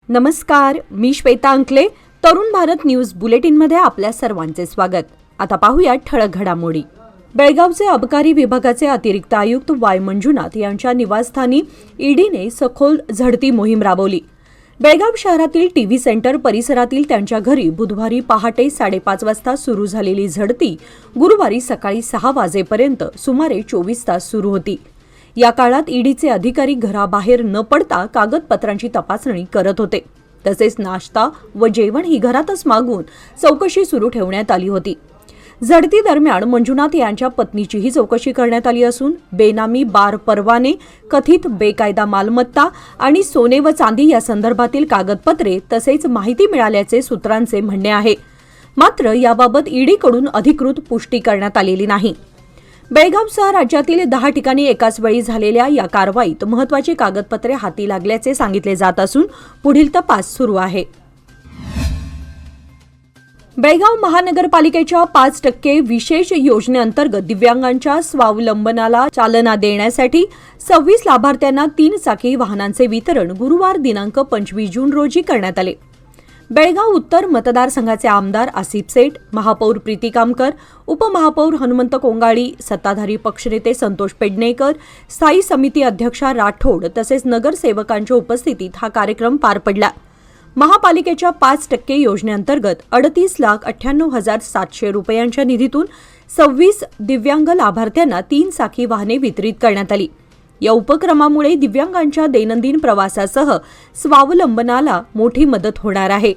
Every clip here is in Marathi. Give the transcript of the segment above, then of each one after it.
नमस्कार, मी श्वेता अंकले. तरुण भारत न्यूज बुलेटिनमध्ये आपल्या सर्वांचे स्वागत. आता पाहूया ठळक घडामोडी. बेळगावचे अबकारी विभागाचे अतिरिक्त आयुक्त वाय मंजुनाथ यांच्या निवासस्थानी ईडीने सखोल झडती मोहीम राबवली. बेळगाव शहरातील टीव्ही सेंटर परिसरातील त्यांच्या घरी बुधवारी पहाटे 5:30 वाजता सुरू झालेली झडती गुरुवारी सकाळी 6 वाजेपर्यंत सुमारे 24 तास सुरू होती. या काळात ईडीचे अधिकारी घराबाहेर न पडता कागदपत्रांची तपासणी करत होते. तसेच नाश्ता व जेवण ही घरातच मागून चौकशी सुरू ठेवण्यात आली होती. झडती दरम्यान मंजुनाथ यांच्या पत्नीचीही चौकशी करण्यात आली असून बेनामी बार परवाने, कथित बेकायदा मालमत्ता आणि सोने व चांदी या संदर्भातील कागदपत्रे तसेच माहिती मिळाल्याचे सूत्रांचे म्हणणे आहे. मात्र याबाबत ईडीकडून अधिकृत पुष्टी करण्यात आलेली नाही. बेळगावसह राज्यातील 10 ठिकाणी एकाच वेळी झालेल्या या कारवाईत महत्त्वाची कागदपत्रे हाती लागल्याचे सांगितले जात असून पुढील तपास सुरू आहे. बेळगाव महानगरपालिकेच्या 5% विशेष योजनेअंतर्गत दिव्यांगांच्या स्वावलंबनाला चालना देण्यासाठी 26 लाभार्थ्यांना 3 चाकी वाहनांचे वितरण गुरुवार दिनांक 25 जून रोजी करण्यात आले. बेळगाव उत्तर मतदारसंघाचे आमदार आसिफ सेठ, महापौर प्रीती कामकर, उपमहापौर हनुमंत कोंगाळी, सत्ताधारी पक्षनेते संतोष पेडणेकर, स्थायी समिती अध्यक्षा राठोड तसेच नगरसेवकांच्या उपस्थितीत हा कार्यक्रम पार पडला. महापालिकेच्या 5% योजनेअंतर्गत 38,98,700 रुपयांच्या निधीतून 26 दिव्यांग लाभार्थ्यांना 3 चाकी वाहने वितरित करण्यात आली. या उपक्रमामुळे दिव्यांगांच्या दैनंदिन प्रवासासह स्वावलंबनाला मोठी मदत होणार आहे.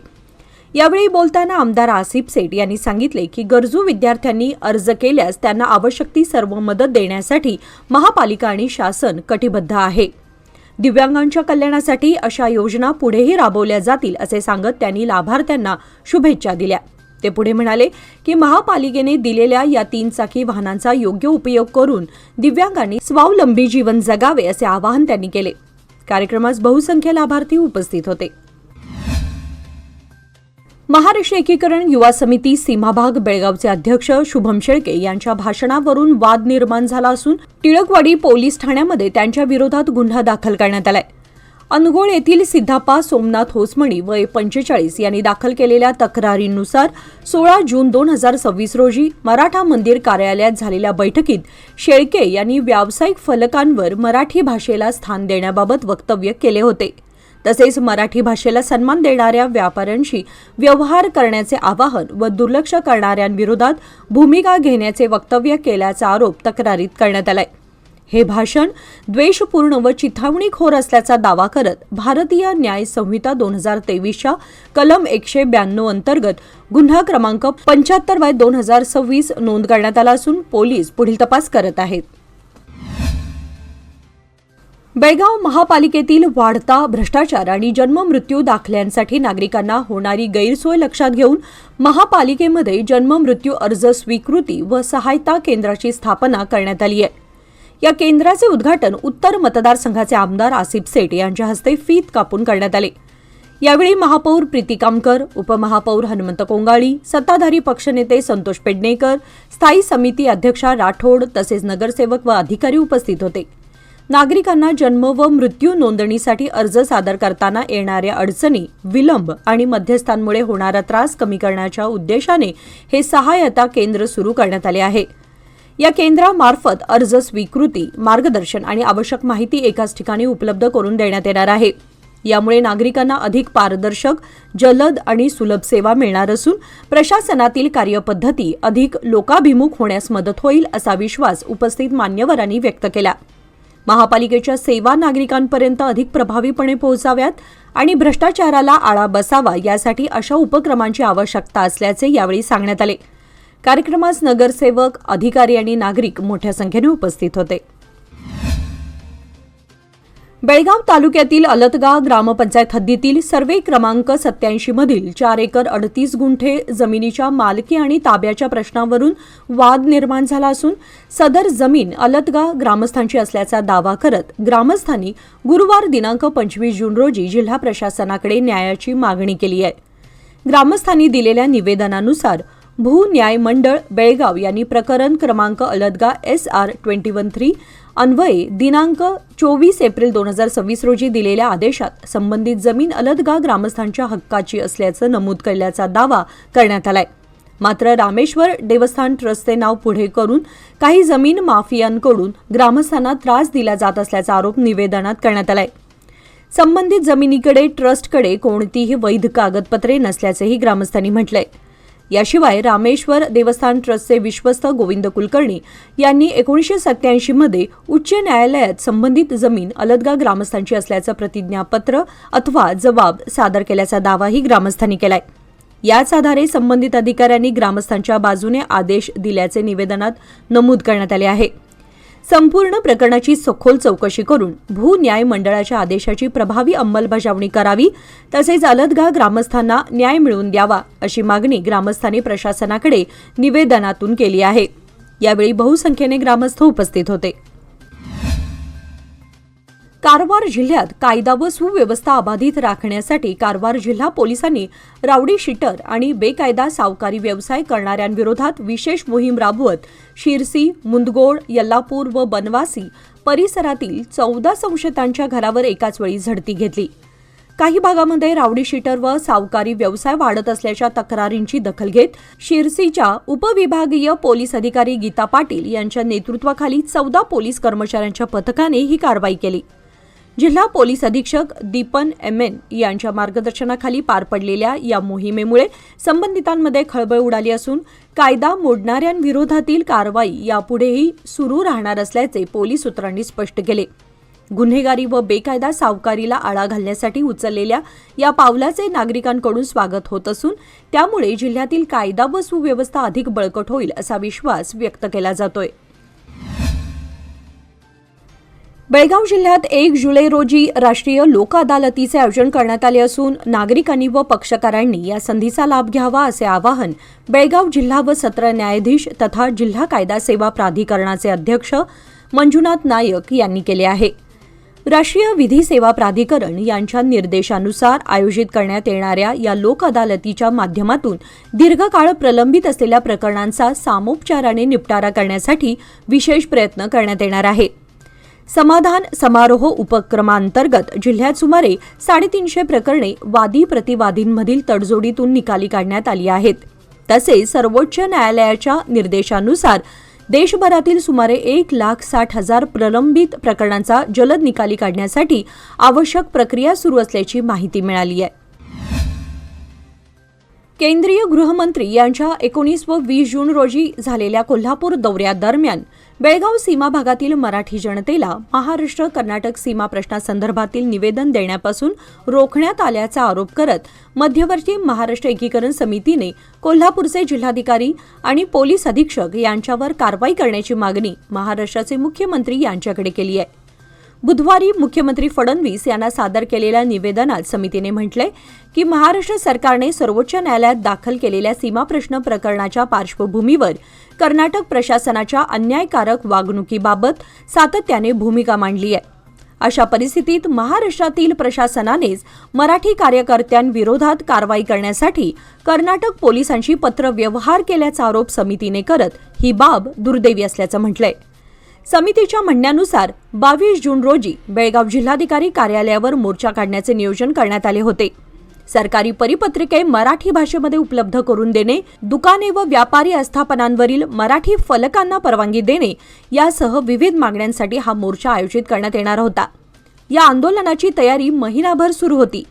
यावेळी बोलताना आमदार आसिफ सेठ यांनी सांगितले की गरजू विद्यार्थ्यांनी अर्ज केल्यास त्यांना आवश्यक ती सर्व मदत देण्यासाठी महापालिका आणि शासन कटिबद्ध आहे. दिव्यांगांच्या कल्याणासाठी अशा योजना पुढेही राबवल्या जातील असे सांगत त्यांनी लाभार्थ्यांना शुभेच्छा दिल्या. ते पुढे म्हणाले की महापालिकेने दिलेल्या या 3 चाकी वाहनांचा योग्य उपयोग करून दिव्यांगांनी स्वावलंबी जीवन जगावे असे आवाहन त्यांनी केले. कार्यक्रमास बहुसंख्य लाभार्थी उपस्थित होते. महाराष्ट्र एकीकरण युवा समिती सीमाभाग बेळगावचे अध्यक्ष शुभम शेळके यांच्या भाषणावरून वाद निर्माण झाला असून टिळकवाडी पोलीस ठाण्यामध्ये त्यांच्या विरोधात गुन्हा दाखल करण्यात आलाय. अनगोळ येथील सिद्धाप्पा सोमनाथ होसमणी वय 45 यांनी दाखल केलेल्या तक्रारीनुसार 16 जून 2026 रोजी मराठा मंदिर कार्यालयात झालेल्या बैठकीत शेळके यांनी व्यावसायिक फलकांवर मराठी भाषेला स्थान देण्याबाबत वक्तव्य केले होते. तसेच मराठी भाषेला सन्मान देणाऱ्या व्यापाऱ्यांशी व्यवहार करण्याचे आवाहन व दुर्लक्ष करणाऱ्यांविरोधात भूमिका घेण्याचे वक्तव्य केल्याचा आरोप तक्रारीत करण्यात आलाय. हे भाषण द्वेषपूर्ण व चिथावणीखोर असल्याचा दावा करत भारतीय न्याय संहिता 2023च्या कलम 192 अंतर्गत गुन्हा क्रमांक 75/2026 नोंद करण्यात आला असून पोलीस पुढील तपास करत आहेत. बेळगाव महापालिकेतील वाढता भ्रष्टाचार आणि जन्ममृत्यू दाखल्यांसाठी नागरिकांना होणारी गैरसोय लक्षात घेऊन महापालिकेमध्ये जन्ममृत्यू अर्ज स्वीकृती व सहायता केंद्राची स्थापना करण्यात आली आहे. या केंद्राचे उद्घाटन उत्तर मतदारसंघाचे आमदार आसिफ सेठ यांच्या हस्ते फीत कापून करण्यात आले. यावेळी महापौर प्रीती कामकर, उपमहापौर हनुमंत कोंगाळी, सत्ताधारी पक्षनेते संतोष पेडणेकर, स्थायी समिती अध्यक्षा राठोड तसेच नगरसेवक व अधिकारी उपस्थित होते. नागरिकांना जन्म व मृत्यू नोंदणीसाठी अर्ज सादर करताना येणाऱ्या अडचणी, विलंब आणि मध्यस्थांमुळे होणारा त्रास कमी करण्याच्या उद्देशाने हे सहायता केंद्र सुरू करण्यात आले आहे. या केंद्रामार्फत अर्ज स्वीकृती, मार्गदर्शन आणि आवश्यक माहिती एकाच ठिकाणी उपलब्ध करून देण्यात येणार आहे. यामुळे नागरिकांना अधिक पारदर्शक, जलद आणि सुलभ सेवा मिळणार असून प्रशासनातील कार्यपद्धती अधिक लोकाभिमुख होण्यास मदत होईल असा विश्वास उपस्थित मान्यवरांनी व्यक्त केला. महापालिकेच्या सेवा नागरिकांपर्यंत अधिक प्रभावीपणे पोहोचाव्यात आणि भ्रष्टाचाराला आळा बसावा यासाठी अशा उपक्रमांची आवश्यकता असल्याचे यावेळी सांगण्यात आले. कार्यक्रमास नगरसेवक, अधिकारी आणि नागरिक मोठ्या संख्येने उपस्थित होते. बेळगाव तालुक्यातील अलतगा ग्रामपंचायत हद्दीतील सर्वे क्रमांक 87 मधील 4 एकर 38 गुंठे जमिनीच्या मालकी आणि ताब्याच्या प्रश्नावरून वाद निर्माण झाला असून सदर जमीन अलतगा ग्रामस्थांची असल्याचा दावा करत ग्रामस्थांनी गुरुवार दिनांक 25 जून रोजी जिल्हा प्रशासनाकडे न्यायाची मागणी केली आहे. ग्रामस्थांनी दिलेल्या निवेदनानुसार भू न्याय मंडळ बेळगाव यांनी प्रकरण क्रमांक अलदगा SR-21-3 अन्वये दिनांक 24 एप्रिल 2026 रोजी दिलेल्या आदेशात संबंधित जमीन अलदगा ग्रामस्थांच्या हक्काची असल्याचं नमूद केल्याचा दावा करण्यात आलाय. मात्र रामेश्वर देवस्थान ट्रस्टचे नाव पुढे करून काही जमीन माफियांकडून ग्रामस्थांना त्रास दिला जात असल्याचा आरोप निवेदनात करण्यात आलाय. संबंधित जमिनीकडे ट्रस्टकडे कोणतीही वैध कागदपत्रे नसल्याचेही ग्रामस्थांनी म्हटलंय. याशिवाय रामेश्वर देवस्थान ट्रस्टचे विश्वस्त गोविंद कुलकर्णी यांनी 1987 मध्ये उच्च न्यायालयात संबंधित जमीन अलदगा ग्रामस्थांची असल्याचं प्रतिज्ञापत्र अथवा जबाब सादर केल्याचा दावाही ग्रामस्थांनी केलाय. याच आधारे संबंधित अधिकाऱ्यांनी ग्रामस्थांच्या बाजूने आदेश दिल्याचे निवेदनात नमूद करण्यात आले आहे. संपूर्ण प्रकरणाची सखोल चौकशी करून भू न्याय मंडळाच्या आदेशाची प्रभावी अंमलबजावणी करावी तसेच अलदगा ग्रामस्थांना न्याय मिळवून द्यावा अशी मागणी ग्रामस्थांनी प्रशासनाकडे निवेदनातून केली आहे. यावेळी बहुसंख्येने ग्रामस्थ उपस्थित होते. कारवार जिल्ह्यात कायदा व सुव्यवस्था अबाधित राखण्यासाठी कारवार जिल्हा पोलिसांनी रावडी शीटर आणि बेकायदा सावकारी व्यवसाय करणाऱ्यांविरोधात विशेष मोहीम राबवत शिरसी, मुंदगोड, यल्लापूर व बनवासी परिसरातील 14 संशयितांच्या घरावर एकाच वेळी झडती घेतली. काही भागामध्ये रावडी शीटर व सावकारी व्यवसाय वाढत असल्याच्या तक्रारींची दखल घेत शिरसीच्या उपविभागीय पोलीस अधिकारी गीता पाटील यांच्या नेतृत्वाखाली 14 पोलीस कर्मचाऱ्यांच्या पथकाने ही कारवाई केली. जिल्हा पोलीस अधीक्षक दीपन MN यांच्या मार्गदर्शनाखाली पार पडलेल्या या मोहिमेमुळे संबंधितांमध्ये खळबळ उडाली असून कायदा मोडणाऱ्यांविरोधातील कारवाई यापुढेही सुरू राहणार असल्याचे पोलीस सूत्रांनी स्पष्ट केले. गुन्हेगारी व बेकायदा सावकारीला आळा घालण्यासाठी उचललेल्या या पावलाचे नागरिकांकडून स्वागत होत असून त्यामुळे जिल्ह्यातील कायदा व सुव्यवस्था अधिक बळकट होईल असा विश्वास व्यक्त केला जातोय. बेळगाव जिल्ह्यात 1 जुलै रोजी राष्ट्रीय लोक अदालतीचे आयोजन करण्यात आले असून नागरिकांनी व पक्षकारांनी या संधीचा लाभ घ्यावा असे आवाहन बेळगाव जिल्हा व सत्र न्यायाधीश तथा जिल्हा कायदा सेवा प्राधिकरणाचे अध्यक्ष मंजुनाथ नायक यांनी केले आहे. राष्ट्रीय विधी सेवा प्राधिकरण यांच्या निर्देशानुसार आयोजित करण्यात येणाऱ्या या लोक अदालतीच्या माध्यमातून दीर्घकाळ प्रलंबित असलेल्या प्रकरणांचा सामोपचाराने निपटारा करण्यासाठी विशेष प्रयत्न करण्यात येणार आहे. समाधान समारोह उपक्रमांतर्गत जिल्ह्यात सुमारे 350 प्रकरणे वादी प्रतिवादींमधील तडजोडीतून निकाली काढण्यात आली आहेत. तसेच सर्वोच्च न्यायालयाच्या निर्देशानुसार देशभरातील सुमारे 1,60,000 प्रलंबित प्रकरणांचा जलद निकाली काढण्यासाठी आवश्यक प्रक्रिया सुरू असल्याची माहिती मिळाली आहे. केंद्रीय गृहमंत्री यांच्या 19 व 20 जून रोजी झालेल्या कोल्हापूर दौऱ्यादरम्यान बेळगाव सीमा भागातील मराठी जनतेला महाराष्ट्र-कर्नाटक सीमा प्रश्नासंदर्भातील निवेदन देण्यापासून रोखण्यात आल्याचा आरोप करत मध्यवर्ती महाराष्ट्र एकीकरण समितीने कोल्हापूरचे जिल्हाधिकारी आणि पोलीस अधीक्षक यांच्यावर कारवाई करण्याची मागणी महाराष्ट्राचे मुख्यमंत्री यांच्याकडे केली आहे. बुधवारी मुख्यमंत्री फडणवीस यांना सादर केलेल्या निवेदनात समितीने म्हटलंय की महाराष्ट्र सरकारने सर्वोच्च न्यायालयात दाखल केलेल्या सीमा प्रश्न प्रकरणाच्या पार्श्वभूमीवर कर्नाटक प्रशासनाच्या अन्यायकारक वागणुकीबाबत सातत्याने भूमिका मांडली आहे. अशा परिस्थितीत महाराष्ट्रातील प्रशासनानेच मराठी कार्यकर्त्यांविरोधात कारवाई करण्यासाठी कर्नाटक पोलिसांशी पत्रव्यवहार केल्याचा आरोप समितीने करत ही बाब दुर्दैवी असल्याचं म्हटलंय. समितीच्या म्हणण्यानुसार 22 जून रोजी बेळगाव जिल्हाधिकारी कार्यालयावर मोर्चा काढण्याचे नियोजन करण्यात आले होते. सरकारी परिपत्रके मराठी भाषेमध्ये उपलब्ध करून देणे, दुकाने व व्यापारी आस्थापनांवरील मराठी फलकांना परवानगी देणे यासह विविध मागण्यांसाठी हा मोर्चा आयोजित करण्यात येणार होता. या आंदोलनाची तयारी महिनाभर सुरू होती.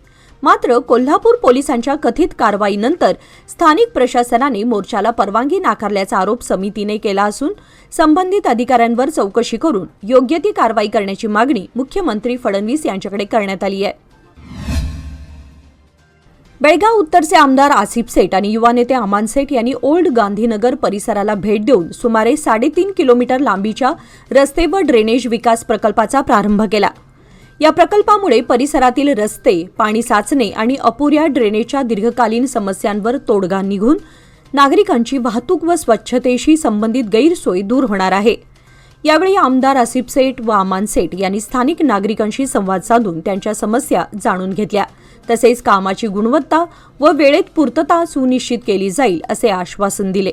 मात्र कोल्हापूर पोलिसांच्या कथित कारवाईनंतर स्थानिक प्रशासनाने मोर्चाला परवानगी नाकारल्याचा आरोप समितीने केला असून संबंधित अधिकाऱ्यांवर चौकशी करून योग्य ती कारवाई करण्याची मागणी मुख्यमंत्री फडणवीस यांच्याकडे करण्यात आली आहे. बेळगाव उत्तरचे आमदार आसिफ सेठ आणि युवा नेते अमान सेठ यांनी ओल्ड गांधीनगर परिसराला भेट देऊन सुमारे 3.5 किलोमीटर लांबीच्या रस्ते व ड्रेनेज विकास प्रकल्पाचा प्रारंभ केला. या प्रकल्पामुळे परिसरातील रस्ते, पाणी साचणे आणि अपुऱ्या ड्रेनेजच्या दीर्घकालीन समस्यांवर तोडगा निघून नागरिकांची वाहतूक व स्वच्छतेशी संबंधित गैरसोय दूर होणार आहे. यावेळी आमदार आसिफ सेठ व अमान सेठ यांनी स्थानिक नागरिकांशी संवाद साधून त्यांच्या समस्या जाणून घेतल्या. तसेच कामाची गुणवत्ता व वेळेत पूर्तता सुनिश्चित केली जाईल असे आश्वासन दिले.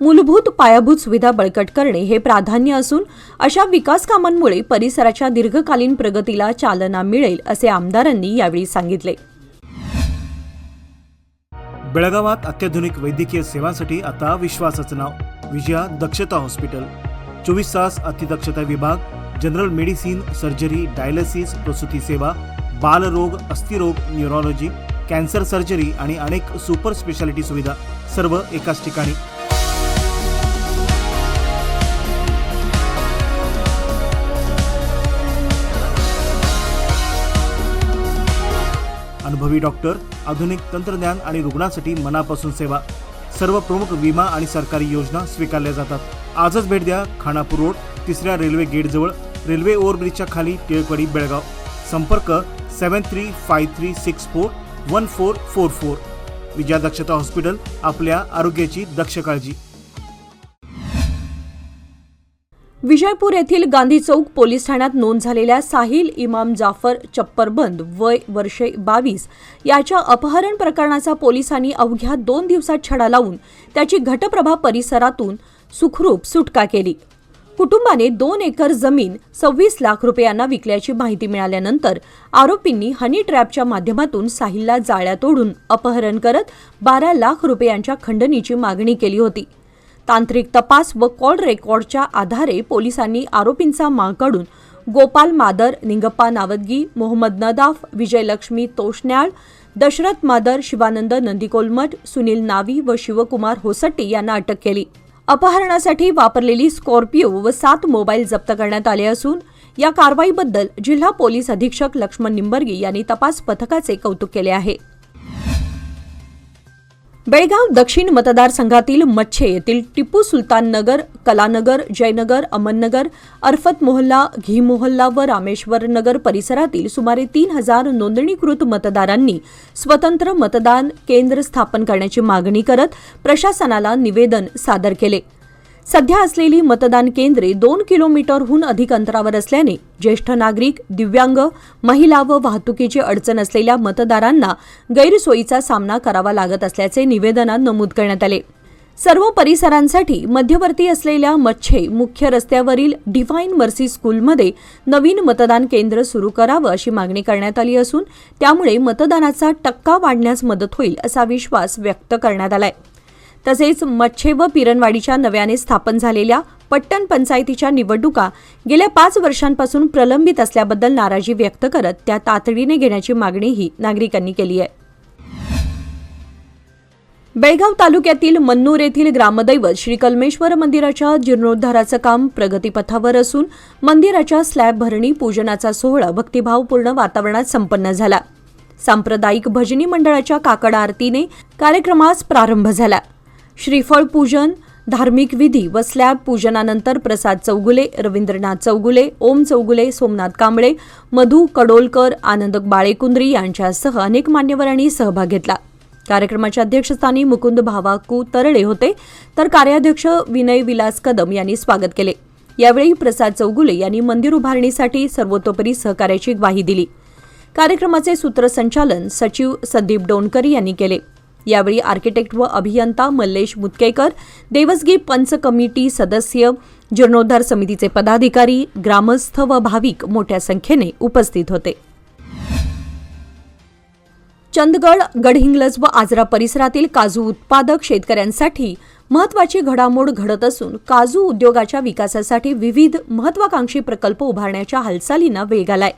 मूलभूत पायाभूत सुविधा बळकट करणे हे प्राधान्य असून अशा विकास कामांमुळे परिसराच्या दीर्घकालीन प्रगतीला चालना मिळेल असे आमदारांनी यावेळी सांगितले. बेळगावात अत्याधुनिक वैद्यकीय सेवांसाठी आता विश्वासाचं नाव विजया दक्षता हॉस्पिटल. 24 तास अतिदक्षता विभाग, जनरल मेडिसिन, सर्जरी, डायलिसिस, प्रसूती सेवा, बालरोग, अस्थिरोग, न्यूरोलॉजी, कॅन्सर सर्जरी आणि अनेक सुपर स्पेशालिटी सुविधा सर्व एकाच ठिकाणी. अनुभवी डॉक्टर, आधुनिक तंत्रज्ञान आणि रुग्णांसाठी मनापासून सेवा. सर्व प्रमुख विमा आणि सरकारी योजना स्वीकारल्या जातात. आजच भेट द्या. खानापूर रोड, 3ऱ्या रेल्वे गेट जवळ, रेल्वे ओव्हरब्रिजच्या खाली, टिळकवाडी, बेळगाव. संपर्क 7353641444. विजया दक्षता हॉस्पिटल, आपल्या आरोग्याची दक्ष काळजी. विजयपूर येथील गांधी चौक पोलीस ठाण्यात नोंद झालेल्या साहिल इमाम जाफर चप्परबंद वय वर्षे 22 याच्या अपहरण प्रकरणाचा पोलिसांनी अवघ्या 2 दिवसात छडा लावून त्याची घटप्रभा परिसरातून सुखरूप सुटका केली. कुटुंबाने 2 एकर जमीन 26 लाख रुपयांना विकल्याची माहिती मिळाल्यानंतर आरोपींनी हनी ट्रॅपच्या माध्यमातून साहिलला जाळ्यात ओढून अपहरण करत 12 लाख रुपयांच्या खंडणीची मागणी केली होती. तांत्रिक तपास व कॉल रेकॉर्डच्या आधारे पोलिसांनी आरोपींचा माग काढून गोपाल मादर, निंगप्पा नावदगी, मोहम्मद नदाफ, विजयलक्ष्मी तोषण्याळ, दशरथ मादर, शिवानंद नंदीकोलमठ, सुनील नावी व शिवकुमार होसट्टी यांना अटक केली. अपहरणासाठी वापरलेली स्कॉर्पिओ व 7 मोबाईल जप्त करण्यात आले असून या कारवाईबद्दल जिल्हा पोलीस अधीक्षक लक्ष्मण निंबर्गे यांनी तपास पथकाचे कौतुक केले आहे. बेळगाव दक्षिण मतदारसंघातील मच्छे येथील टिपू सुलतान नगर, कलानगर, जयनगर, अमननगर, अरफत मोहल्ला, घी मोहल्ला व रामेश्वर नगर परिसरातील सुमारे 3000 नोंदणीकृत मतदारांनी स्वतंत्र मतदान केंद्र स्थापन करण्याची मागणी करत प्रशासनाला निवेदन सादर केले. सध्या असलेली मतदान केंद्रे 2 किलोमीटरहून अधिक अंतरावर असल्याने ज्येष्ठ नागरिक, दिव्यांग, महिला व वाहतुकीची अडचण असलेल्या मतदारांना गैरसोयीचा सामना करावा लागत असल्याचे निवेदनात नमूद करण्यात आले. सर्व परिसरांसाठी मध्यवर्ती असलेल्या मच्छे मुख्य रस्त्यावरील डिव्हाइन मर्सी स्कूलमध्ये नवीन मतदान केंद्र सुरू करावं अशी मागणी करण्यात आली असून त्यामुळे मतदानाचा टक्का वाढण्यास मदत होईल असा विश्वास व्यक्त करण्यात आलाय. तसेच मच्छे व पिरणवाडीच्या नव्याने स्थापन झालेल्या पट्टण पंचायतीच्या निवडणुका गेल्या 5 वर्षांपासून प्रलंबित असल्याबद्दल नाराजी व्यक्त करत त्या तातडीने घेण्याची मागणीही नागरिकांनी केली आहे. बेळगाव तालुक्यातील मन्नूर येथील ग्रामदैवत श्री कलमेश्वर मंदिराच्या जीर्णोद्धाराचं काम प्रगतीपथावर असून मंदिराच्या स्लॅब भरणी पूजनाचा सोहळा भक्तिभावपूर्ण वातावरणात संपन्न झाला. सांप्रदायिक भजनी मंडळाच्या काकड आरतीने कार्यक्रमास प्रारंभ झाला. श्रीफळ पूजन, धार्मिक विधी व स्लॅब पूजनानंतर प्रसाद चौगुले, रवींद्रनाथ चौगुले, ओम चौगुले, सोमनाथ कांबळे, मधु कडोलकर, आनंद बाळेकुंद्री यांच्यासह अनेक मान्यवरांनी सहभाग घेतला. कार्यक्रमाच्या अध्यक्षस्थानी मुकुंद भावाकू तरळे होते तर कार्याध्यक्ष विनय विलास कदम यांनी स्वागत केले. यावेळी प्रसाद चौगुले यांनी मंदिर उभारणीसाठी सर्वतोपरी सहकार्याची ग्वाही दिली. कार्यक्रमाचे सूत्रसंचालन सचिव संदीप डोणकर यांनी केले. यावेळी आर्किटेक्ट व अभियंता मल्लेश मुतकेकर, देवसगी पंच कमिटी सदस्य, जीर्णोद्धार समितीचे पदाधिकारी, ग्रामस्थ व भाविक मोठ्या संख्येने उपस्थित होते. चंदगड, गडहिंग्लज व आजरा परिसरातील काजू उत्पादक शेतकऱ्यांसाठी महत्त्वाची घडामोड घडत असून काजू उद्योगाच्या विकासासाठी विविध महत्त्वाकांक्षी प्रकल्प उभारण्याच्या हालचालींना वेग आलाय.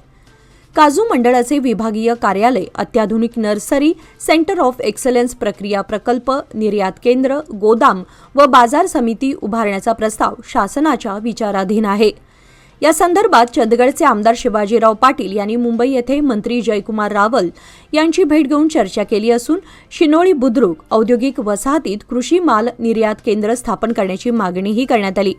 काजू मंडळाचे विभागीय कार्यालय, अत्याधुनिक नर्सरी, सेंटर ऑफ एक्सलन्स प्रक्रिया प्रकल्प, निर्यात केंद्र, गोदाम व बाजार समिती उभारण्याचा प्रस्ताव शासनाच्या विचाराधीन आहे. या संदर्भात चंदगडचे आमदार शिवाजीराव पाटील यांनी मुंबई येथे मंत्री जयकुमार रावल यांची भेट घेऊन चर्चा केली असून शिनोळी बुद्रुक औद्योगिक वसाहतीत कृषी माल निर्यात केंद्र स्थापन करण्याची मागणीही करण्यात आली.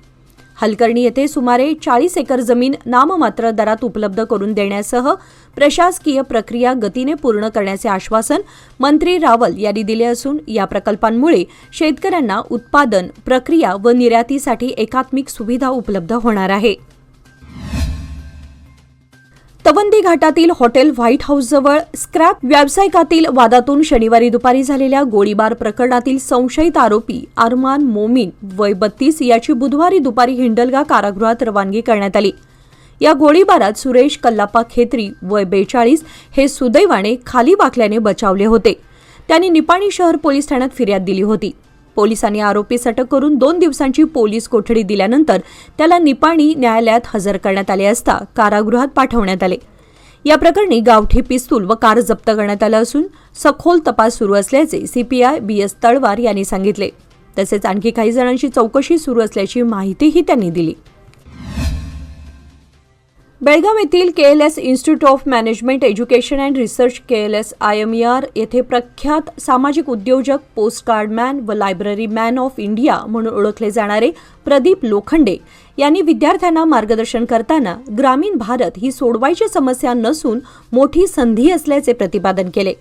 हलकर्णी येथे सुमारे 40 एकर जमीन नाममात्र दरात उपलब्ध करून देण्यासह प्रशासकीय प्रक्रिया गतीने पूर्ण करण्याचे आश्वासन मंत्री रावल यांनी दिले असून या प्रकल्पांमुळे शेतकऱ्यांना उत्पादन, प्रक्रिया व निर्यातीसाठी एकात्मिक सुविधा उपलब्ध होणार आहे. तवंदी घाटातील हॉटेल व्हाईट हाऊसजवळ स्क्रॅप व्यावसायिकातील वादातून शनिवारी दुपारी झालेल्या गोळीबार प्रकरणातील संशयित आरोपी अरमान मोमीन वय 32 याची बुधवारी दुपारी हिंडलगा कारागृहात रवानगी करण्यात आली. या गोळीबारात सुरेश कल्लाप्पा खेत्री वय 42 हे सुदैवाने खाली वाकल्याने बचावले होते. त्यांनी निपाणी शहर पोलीस ठाण्यात फिर्याद दिली होती. पोलिसांनी आरोपीस अटक करून 2 दिवसांची पोलीस कोठडी दिल्यानंतर त्याला निपाणी न्यायालयात हजर करण्यात आले असता कारागृहात पाठवण्यात आले. या प्रकरणी गावठी पिस्तूल व कार जप्त करण्यात आलं असून सखोल तपास सुरू असल्याचे सीपीआय BS तळवार यांनी सांगितले. तसेच आणखी काही जणांची चौकशी सुरू असल्याची माहितीही त्यांनी दिली. बेळगाव येथील KLS institute of management education and research KLS IMER येथे प्रख्यात सामाजिक उद्योजक, पोस्टकार्ड मॅन व लायब्ररी मॅन ऑफ इंडिया म्हणून ओळखले जाणारे प्रदीप लोखंडे यांनी विद्यार्थ्यांना मार्गदर्शन करताना ग्रामीण भारत ही सोडवायची समस्या नसून मोठी संधी असल्याचे प्रतिपादन केले.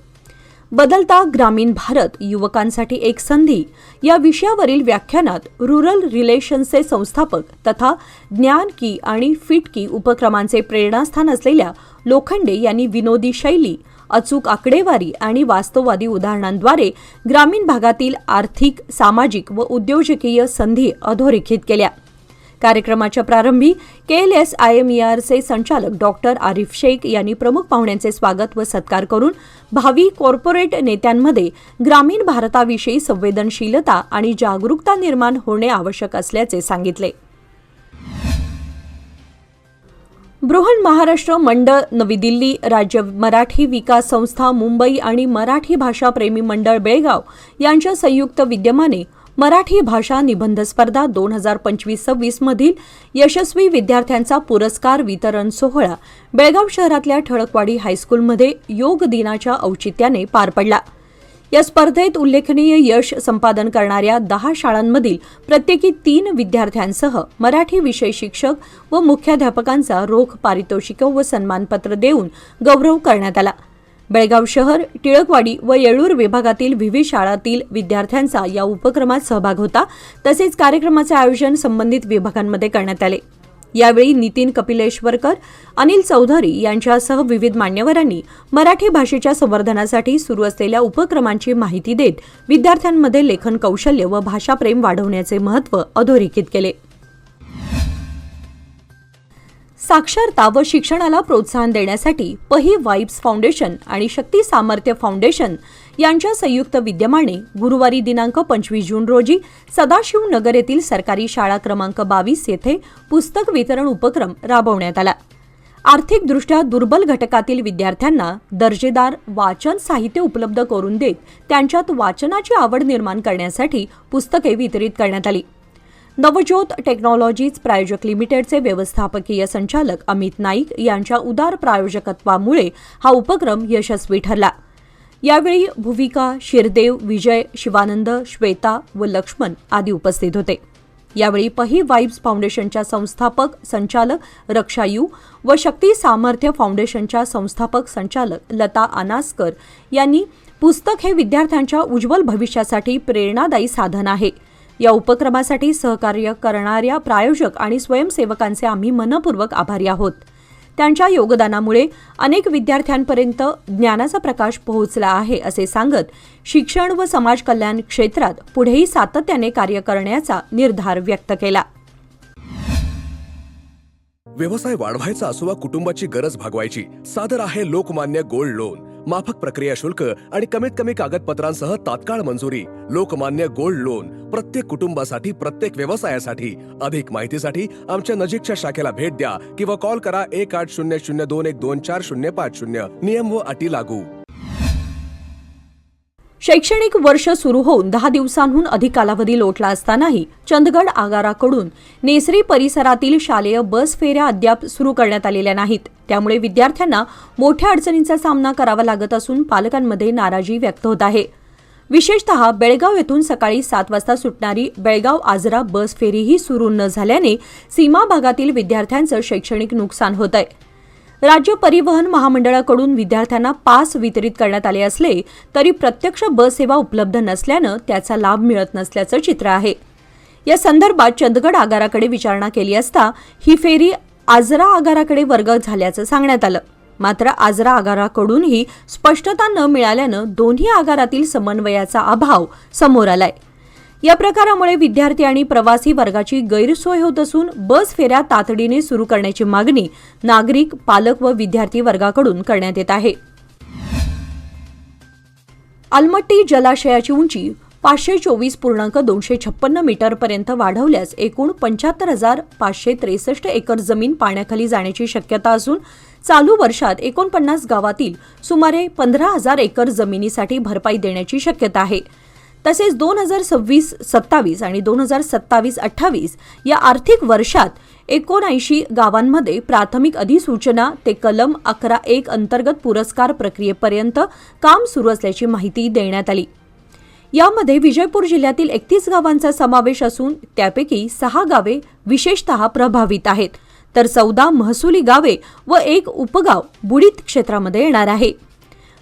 बदलता ग्रामीण भारत युवकांसाठी एक संधी या विषयावरील व्याख्यानात रुरल रिलेशन्सचे संस्थापक तथा ज्ञान की आणि फिट की उपक्रमांचे प्रेरणास्थान असलेल्या लोखंडे यांनी विनोदी शैली, अचूक आकडेवारी आणि वास्तववादी उदाहरणांद्वारे ग्रामीण भागातील आर्थिक, सामाजिक व उद्योजकीय संधी अधोरेखित केल्या. कार्यक्रमाच्या प्रारंभी KLS IMERचे संचालक डॉक्टर आरिफ शेख यांनी प्रमुख पाहुण्यांचे स्वागत व सत्कार करून भावी कॉर्पोरेट नेत्यांमध्ये ग्रामीण भारताविषयी संवेदनशीलता आणि जागरूकता निर्माण होणे आवश्यक असल्याचे सांगितले. बृहन महाराष्ट्र मंडळ नवी दिल्ली, राज्य मराठी विकास संस्था मुंबई आणि मराठी भाषा प्रेमी मंडळ बेळगाव यांच्या संयुक्त विद्यमाने मराठी भाषा निबंध स्पर्धा 2025-26 मधील यशस्वी विद्यार्थ्यांचा पुरस्कार वितरण सोहळा बेळगाव शहरातल्या ठळकवाडी हायस्कूलमध्ये योग दिनाच्या औचित्याने पार पडला. या स्पर्धेत उल्लेखनीय यश संपादन करणाऱ्या 10 शाळांमधील प्रत्येकी 3 विद्यार्थ्यांसह मराठी विषय शिक्षक व मुख्याध्यापकांचा रोख पारितोषिक व सन्मानपत्र देऊन गौरव करण्यात आला. बेळगाव शहर, टिळकवाडी व येळूर विभागातील विविध शाळांतील विद्यार्थ्यांचा या उपक्रमात सहभाग होता. तसेच कार्यक्रमाचे आयोजन संबंधित विभागांमध्ये करण्यात आले. यावेळी नितीन कपिलेश्वरकर, अनिल चौधरी यांच्यासह विविध मान्यवरांनी मराठी भाषेच्या संवर्धनासाठी सुरू असलेल्या उपक्रमांची माहिती देत विद्यार्थ्यांमध्ये लेखन कौशल्य व भाषाप्रेम वाढवण्याचे महत्त्व अधोरेखित केले. साक्षरता व शिक्षणाला प्रोत्साहन देण्यासाठी पही वाइब्स फाउंडेशन आणि शक्ती सामर्थ्य फाउंडेशन यांच्या संयुक्त विद्यमाने गुरुवारी दिनांक 25 जून रोजी सदाशिव नगर येथील सरकारी शाळा क्रमांक 22 येथे पुस्तक वितरण उपक्रम राबवण्यात आला. आर्थिकदृष्ट्या दुर्बल घटकातील विद्यार्थ्यांना दर्जेदार वाचन साहित्य उपलब्ध करून देत त्यांच्यात वाचनाची आवड निर्माण करण्यासाठी पुस्तके वितरित करण्यात आली. नवज्योत टेक्नॉलॉजीज प्रायोजक लिमिटेडचे व्यवस्थापकीय संचालक अमित नाईक यांच्या उदार प्रायोजकत्वामुळे हा उपक्रम यशस्वी ठरला. यावेळी भुविका, शिरदेव, विजय, शिवानंद, श्वेता व लक्ष्मण आदी उपस्थित होते. यावेळी पही वाइब्स फाउंडेशनच्या संस्थापक संचालक रक्षा यू व शक्ती सामर्थ्य फाउंडेशनच्या संस्थापक संचालक लता अनासकर यांनी पुस्तक हे विद्यार्थ्यांच्या उज्ज्वल भविष्यासाठी प्रेरणादायी साधन आहे. या उपक्रमासाठी सहकार्य करणाऱ्या प्रायोजक आणि स्वयंसेवकांचे आम्ही मनपूर्वक आभारी आहोत. त्यांच्या योगदानामुळे अनेक विद्यार्थ्यांपर्यंत ज्ञानाचा प्रकाश पोहोचला आहे असे सांगत शिक्षण व समाज कल्याण क्षेत्रात पुढेही सातत्याने कार्य करण्याचा निर्धार व्यक्त केला. व्यवसाय वाढवायचा असो वा कुटुंबाची गरज भागवायची, सादर आहे लोकमान्य गोल्ड लोन. माफक प्रक्रिया शुल्क आणि कमीत कमी कागदपत्रांसह तात्काळ मंजुरी. लोकमान्य गोल्ड लोन प्रत्येक कुटुंबासाठी, प्रत्येक व्यवसायासाठी. अधिक माहितीसाठी आमच्या नजीकच्या शाखेला भेट द्या किंवा कॉल करा 1800212450. नियम व अटी लागू. शैक्षणिक वर्ष सुरू होऊन 10 दिवसांहून अधिक कालावधी लोटला असतानाही चंदगड आगाराकडून नेसरी परिसरातील शालेय बस फेऱ्या अद्याप सुरू करण्यात आलेल्या नाहीत. त्यामुळे विद्यार्थ्यांना मोठ्या अडचणींचा सामना करावा लागत असून पालकांमध्ये नाराजी व्यक्त होत आहे. विशेषतः बेळगाव येथून सकाळी 7 वाजता सुटणारी बेळगाव आजरा बस फेरीही सुरू न झाल्याने सीमा भागातील विद्यार्थ्यांचं शैक्षणिक नुकसान होत आहे. राज्य परिवहन महामंडळाकडून विद्यार्थ्यांना पास वितरित करण्यात आले असले तरी प्रत्यक्ष बस सेवा उपलब्ध नसल्यानं त्याचा लाभ मिळत नसल्याचं चित्र आहे. या संदर्भात चंदगड आगाराकडे विचारणा केली असता ही फेरी आजरा आगाराकडे वर्ग झाल्याचं सांगण्यात आलं. मात्र आजरा आगाराकडूनही स्पष्टता न मिळाल्यानं दोन्ही आगारातील समन्वयाचा अभाव समोर आलाय. या प्रकारामुळे विद्यार्थी आणि प्रवासी वर्गाची गैरसोय होत असून बस फेऱ्या तातडीने सुरू करण्याची मागणी नागरिक, पालक व विद्यार्थी वर्गाकडून करण्यात येत आहे. अलमट्टी जलाशयाची उंची 524.256 मीटरपर्यंत वाढवल्यास एकूण 75,563 एकर जमीन पाण्याखाली जाण्याची शक्यता असून चालू वर्षात 49 गावातील सुमारे 15,000 एकर जमिनीसाठी भरपाई देण्याची शक्यता आहे. तसेच 2026-27 आणि 2027-28 या आर्थिक वर्षात 79 गावांमध्ये प्राथमिक अधिसूचना ते कलम 11(1) अंतर्गत पुरस्कार प्रक्रियेपर्यंत काम सुरू असल्याची माहिती देण्यात आली. यामध्ये विजयपूर जिल्ह्यातील 31 गावांचा समावेश असून त्यापैकी 6 गावे विशेषतः प्रभावित आहेत, तर 14 महसुली गावे व 1 उपगाव बुडीत क्षेत्रामध्ये येणार आहे.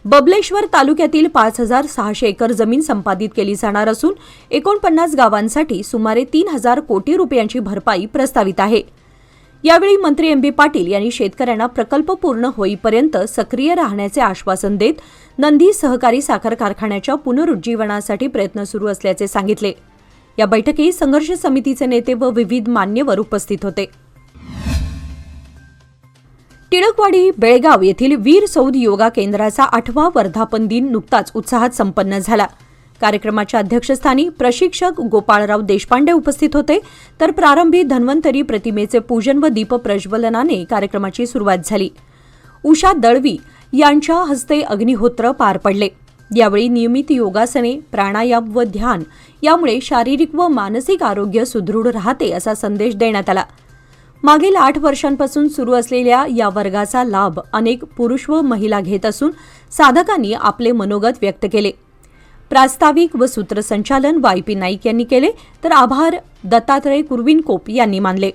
बबलेश्वर तालुक्यातील 5,600 एकर जमीन संपादित केली जाणार असून 49 गावांसाठी सुमारे 3,000 कोटी रुपयांची भरपाई प्रस्तावित आहे. यावेळी मंत्री एम. बी. पाटील यांनी शेतकऱ्यांना प्रकल्प पूर्ण होईपर्यंत सक्रिय राहण्याचे आश्वासन देत नंदी सहकारी साखर कारखान्याच्या पुनरुज्जीवनासाठी प्रयत्न सुरू असल्याचे सांगितले. या बैठकीत संघर्ष समितीचे नेते व विविध मान्यवर उपस्थित होते. टिळकवाडी बेळगाव येथील वीर सौद योगा केंद्राचा 8वा वर्धापन दिन नुकताच उत्साहात संपन्न झाला. कार्यक्रमाच्या अध्यक्षस्थानी प्रशिक्षक गोपाळराव देशपांडे उपस्थित होते, तर प्रारंभी धन्वंतरी प्रतिमेचे पूजन व दीप प्रज्वलनाने कार्यक्रमाची सुरुवात झाली. उषा दळवी यांच्या हस्ते अग्निहोत्र पार पडले. यावेळी नियमित योगासने, प्राणायाम व ध्यान यामुळे शारीरिक व मानसिक आरोग्य सुदृढ राहते असा संदेश देण्यात आला. मागील 8 वर्षांपासून सुरू असलेल्या या वर्गाचा लाभ अनेक पुरुष व महिला घेत असून साधकांनी आपले मनोगत व्यक्त केले. प्रास्ताविक व सूत्रसंचालन वाय.पी. नाईक यांनी केले, तर आभार दत्तात्रय कुरविनकोप यांनी मानले.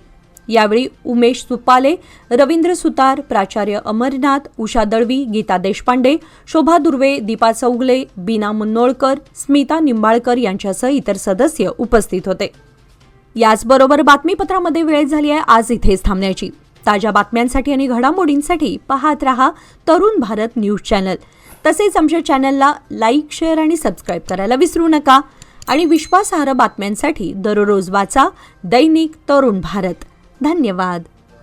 यावेळी उमेश सुपाले, रवींद्र सुतार, प्राचार्य अमरनाथ, उषा दळवी, गीता देशपांडे, शोभा दुर्वे, दीपा चौगले, बीना मुन्नोळकर, स्मिता निंबाळकर यांच्यासह इतर सदस्य उपस्थित होते. याचबरोबर बातमीपत्रामध्ये वेळ झाली आहे आज इथेच थांबण्याची. ताज्या बातम्यांसाठी आणि घडामोडींसाठी पाहत रहा तरुण भारत न्यूज चॅनल. तसेच आमच्या चॅनलला लाईक, शेअर आणि सबस्क्राईब करायला विसरू नका. आणि विश्वासार्ह बातम्यांसाठी दररोज वाचा दैनिक तरुण भारत. धन्यवाद.